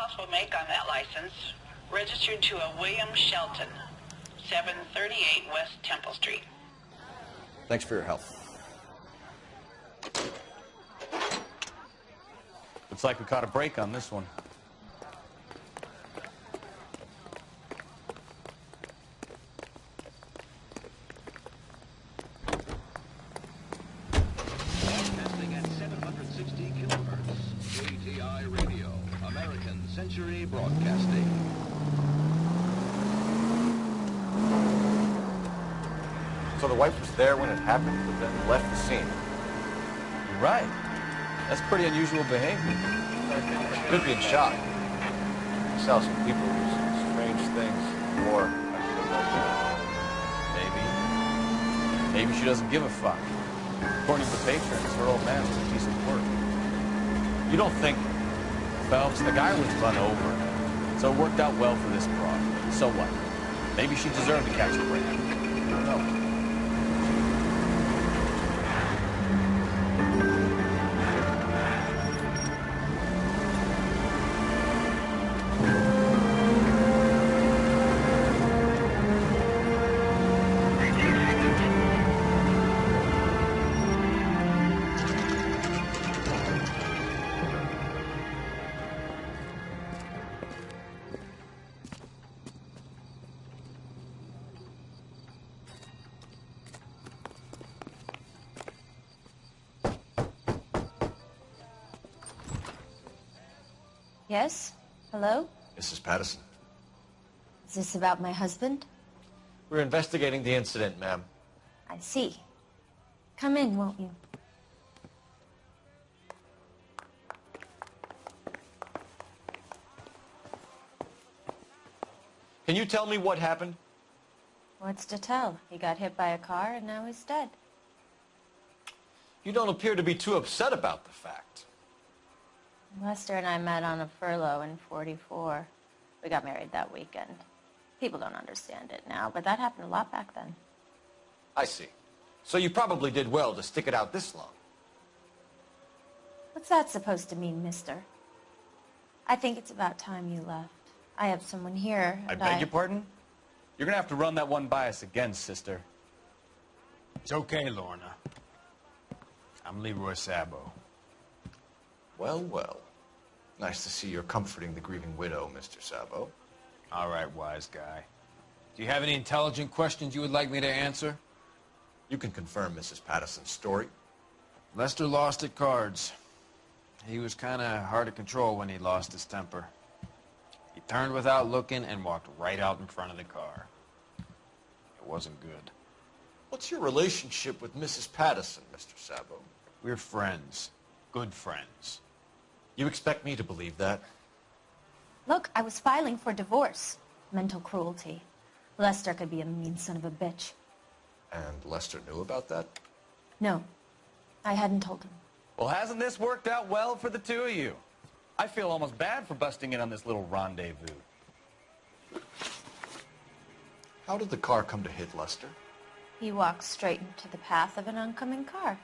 else will make on that license. Registered to a William Shelton, 738 West Temple Street. Thanks for your help. Looks like we caught a break on this one. Broadcasting at 760 kilohertz. ATI Radio, American Century Broadcasting. So the wife was there when it happened, but then left the scene. You're right. That's pretty unusual behavior. She could be in shock. I saw some people do some strange things. Or Maybe she doesn't give a fuck. According to the patrons, her old man was a piece of work. You don't think, Phelps, the guy was run over. So it worked out well for this broad. So what? Maybe she deserved to catch a break. I don't know. Yes? Hello? Mrs. Patterson. Is this about my husband? We're investigating the incident, ma'am. I see. Come in, won't you? Can you tell me what happened? What's to tell? He got hit by a car and now he's dead. You don't appear to be too upset about the fact. Lester and I met on a furlough in '44. We got married that weekend. People don't understand it now, but that happened a lot back then. I see. So you probably did well to stick it out this long. What's that supposed to mean, mister? I think it's about time you left. I have someone here, I and beg your pardon? You're gonna have to run that one by us again, sister. It's okay, Lorna. I'm Leroy Sabo. Well, well. Nice to see you're comforting the grieving widow, Mr. Sabo. All right, wise guy. Do you have any intelligent questions you would like me to answer? You can confirm Mrs. Patterson's story. Lester lost at cards. He was kind of hard to control when he lost his temper. He turned without looking and walked right out in front of the car. It wasn't good. What's your relationship with Mrs. Patterson, Mr. Sabo? We're friends. Good friends. You expect me to believe that? Look, I was filing for divorce. Mental cruelty. Lester could be a mean son of a bitch. And Lester knew about that? No, I hadn't told him. Well, hasn't this worked out well for the two of you? I feel almost bad for busting in on this little rendezvous. How did the car come to hit Lester? He walked straight into the path of an oncoming car.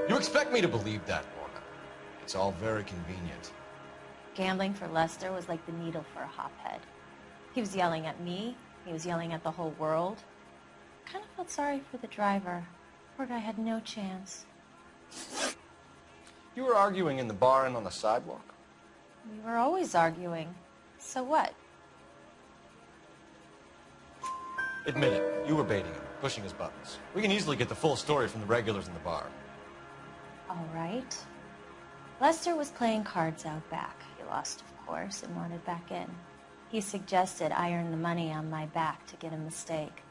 You expect me to believe that, Lorna? It's all very convenient. Gambling for Lester was like the needle for a hophead. He was yelling at me. He was yelling at the whole world. I kind of felt sorry for the driver. Poor guy had no chance. You were arguing in the bar and on the sidewalk? We were always arguing. So what? Admit it, you were baiting him, pushing his buttons. We can easily get the full story from the regulars in the bar. All right. Lester was playing cards out back. He lost, of course, and wanted back in. He suggested I earn the money on my back to get a mistake.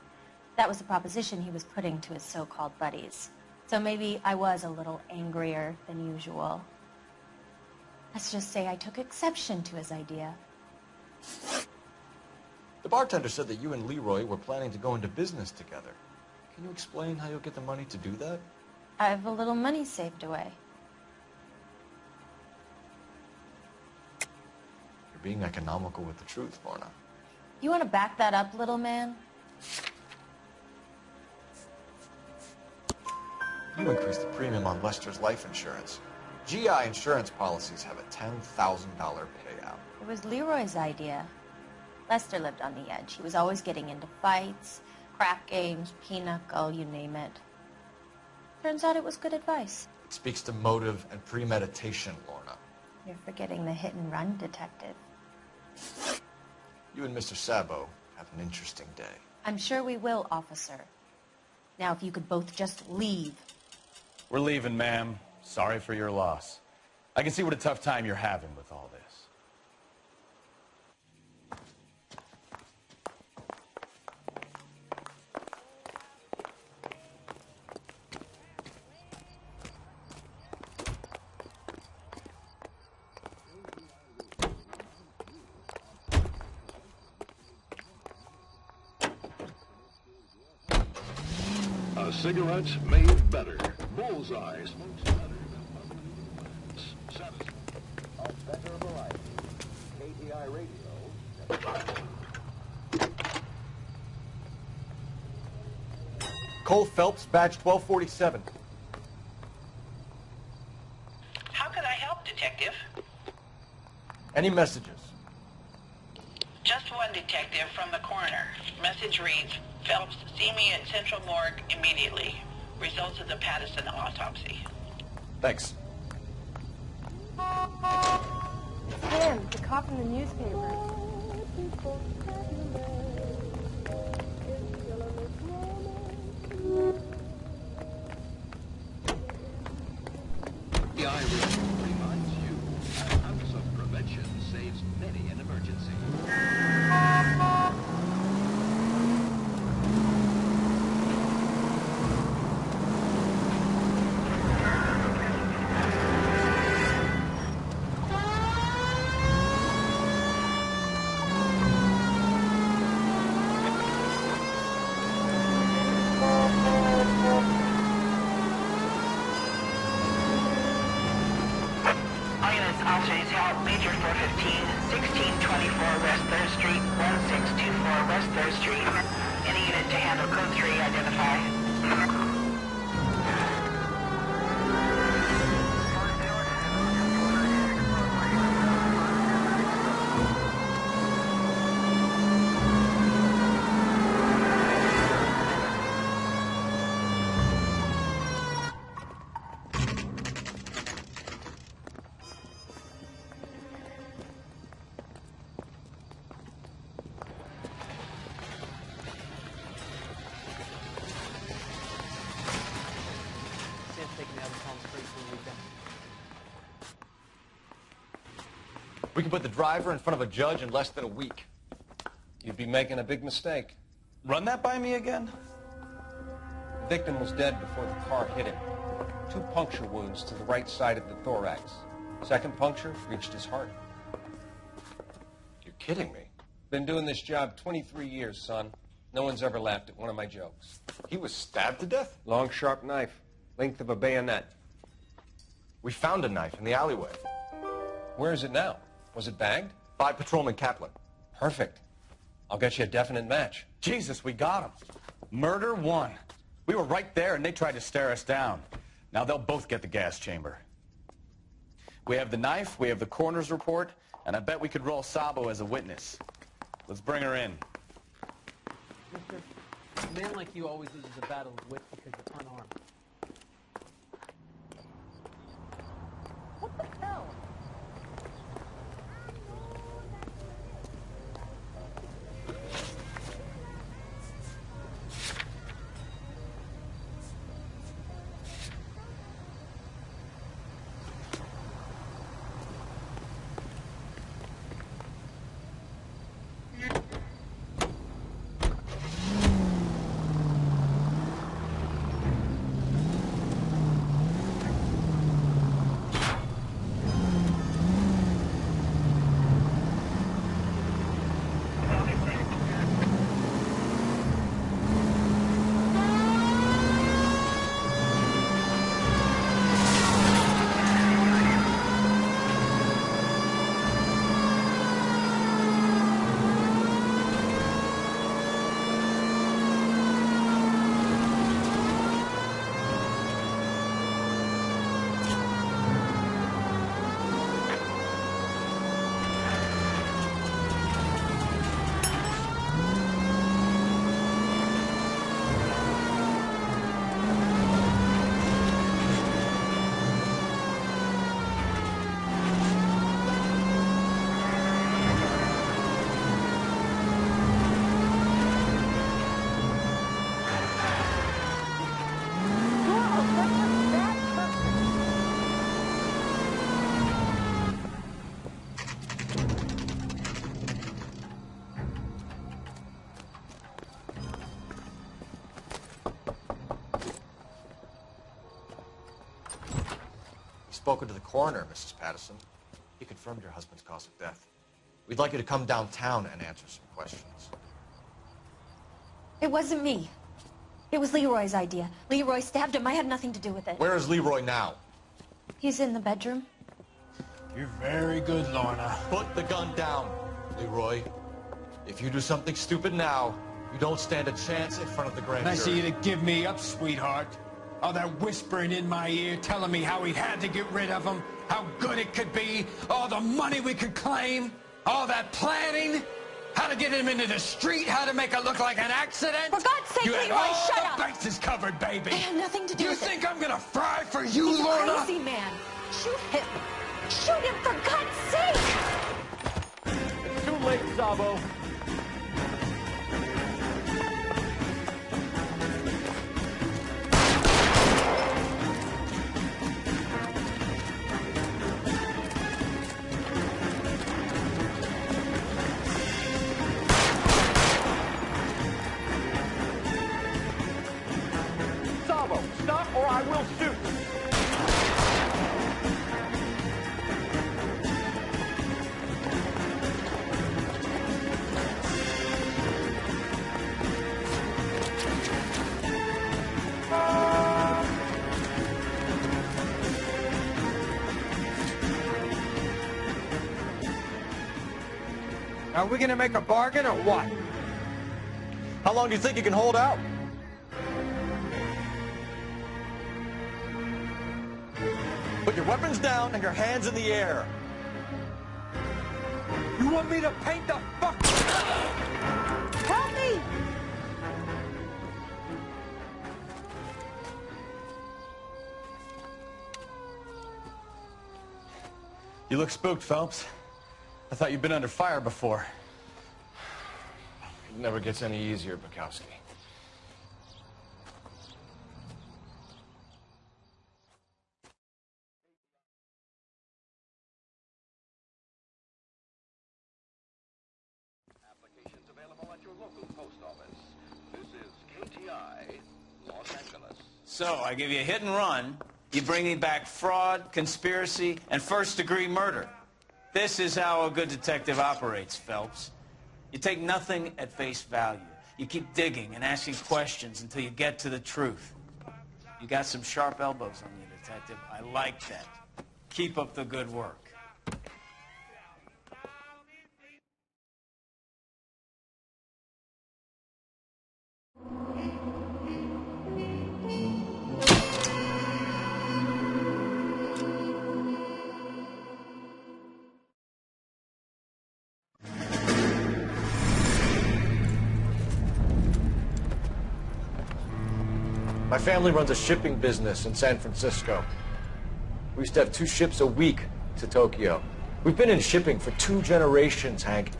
That was the proposition he was putting to his so-called buddies. So maybe I was a little angrier than usual. Let's just say I took exception to his idea. The bartender said that you and Leroy were planning to go into business together. Can you explain how you'll get the money to do that? I have a little money saved away. You're being economical with the truth, Lorna. You want to back that up, little man? You increased the premium on Lester's life insurance. GI insurance policies have a $10,000 payout. It was Leroy's idea. Lester lived on the edge. He was always getting into fights, crack games, pinochle, you name it. Turns out it was good advice. It speaks to motive and premeditation, Lorna. You're forgetting the hit-and-run detective. You and Mr. Sabo have an interesting day. I'm sure we will, officer. Now, if you could both just leave. We're leaving, ma'am. Sorry for your loss. I can see what a tough time you're having with all this. A cigarette made better. Bullseye smokes better. Of better variety. KTI Radio. Cole Phelps, badge 1247. How can I help, Detective? Any messages? Just one detective from the coroner. Message reads, Phelps, see me at Central Morgue immediately. Results of the Patterson autopsy. Thanks. It's him, the cop in the newspaper. The Irish reminds you, an ounce of prevention saves many an emergency. Units, officers help. Major 415, 1624 West 3rd Street, 1624 West 3rd Street. Any unit to handle code 3, identify. We can put the driver in front of a judge in less than a week. You'd be making a big mistake. Run that by me again? The victim was dead before the car hit him. 2 puncture wounds to the right side of the thorax. Second puncture reached his heart. You're kidding me. Been doing this job 23 years, son. No one's ever laughed at one of my jokes. He was stabbed to death? Long, sharp knife. Length of a bayonet. We found a knife in the alleyway. Where is it now? Was it bagged? By Patrolman Kaplan. Perfect. I'll get you a definite match. Jesus, we got him. Murder 1. We were right there and they tried to stare us down. Now they'll both get the gas chamber. We have the knife, we have the coroner's report, and I bet we could roll Sabo as a witness. Let's bring her in. Mister, a man like you always loses a battle of wit because you're unarmed. What the hell? spoken to the coroner, Mrs. Patterson. He confirmed your husband's cause of death. We'd like you to come downtown and answer some questions. It wasn't me. It was Leroy's idea. Leroy stabbed him. I had nothing to do with it. Where is Leroy now? He's in the bedroom. You're very good, Lorna. Put the gun down, Leroy. If you do something stupid now, you don't stand a chance in front of the grand jury. Nice of you to give me up, sweetheart. All that whispering in my ear, telling me how we had to get rid of him, how good it could be, all the money we could claim, all that planning, how to get him into the street, how to make it look like an accident. For God's sake, you had Leroy, all shut the up! bases covered, baby. I had nothing to do with it. You think I'm gonna fry for you, He's Lorna? a crazy man. Shoot him. Shoot him, for God's sake! It's too late, Sabo. Sabo, stop or I will shoot. Are we gonna make a bargain or what? How long do you think you can hold out? Put your weapons down and your hands in the air. You want me to paint the fuck? Help me! You look spooked, Phelps. I thought you'd been under fire before. It never gets any easier, Bukowski. Applications available at your local post office. This is KTI, Los Angeles. So, I give you a hit and run. You bring me back fraud, conspiracy, and first-degree murder. This is how a good detective operates, Phelps. You take nothing at face value. You keep digging and asking questions until you get to the truth. You got some sharp elbows on you, detective. I like that. Keep up the good work. My family runs a shipping business in San Francisco. We used to have 2 ships a week to Tokyo. We've been in shipping for 2 generations, Hank.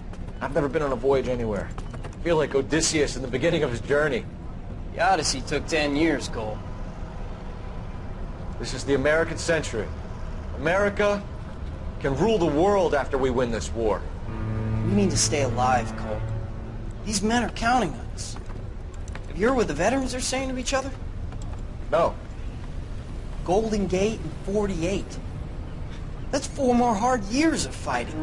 I've never been on a voyage anywhere. I feel like Odysseus in the beginning of his journey. The Odyssey took 10 years, Cole. This is the American century. America can rule the world after we win this war. We need to stay alive, Cole. These men are counting on us. Have you heard what the veterans are saying to each other? No. Golden Gate and 48. That's 4 more hard years of fighting.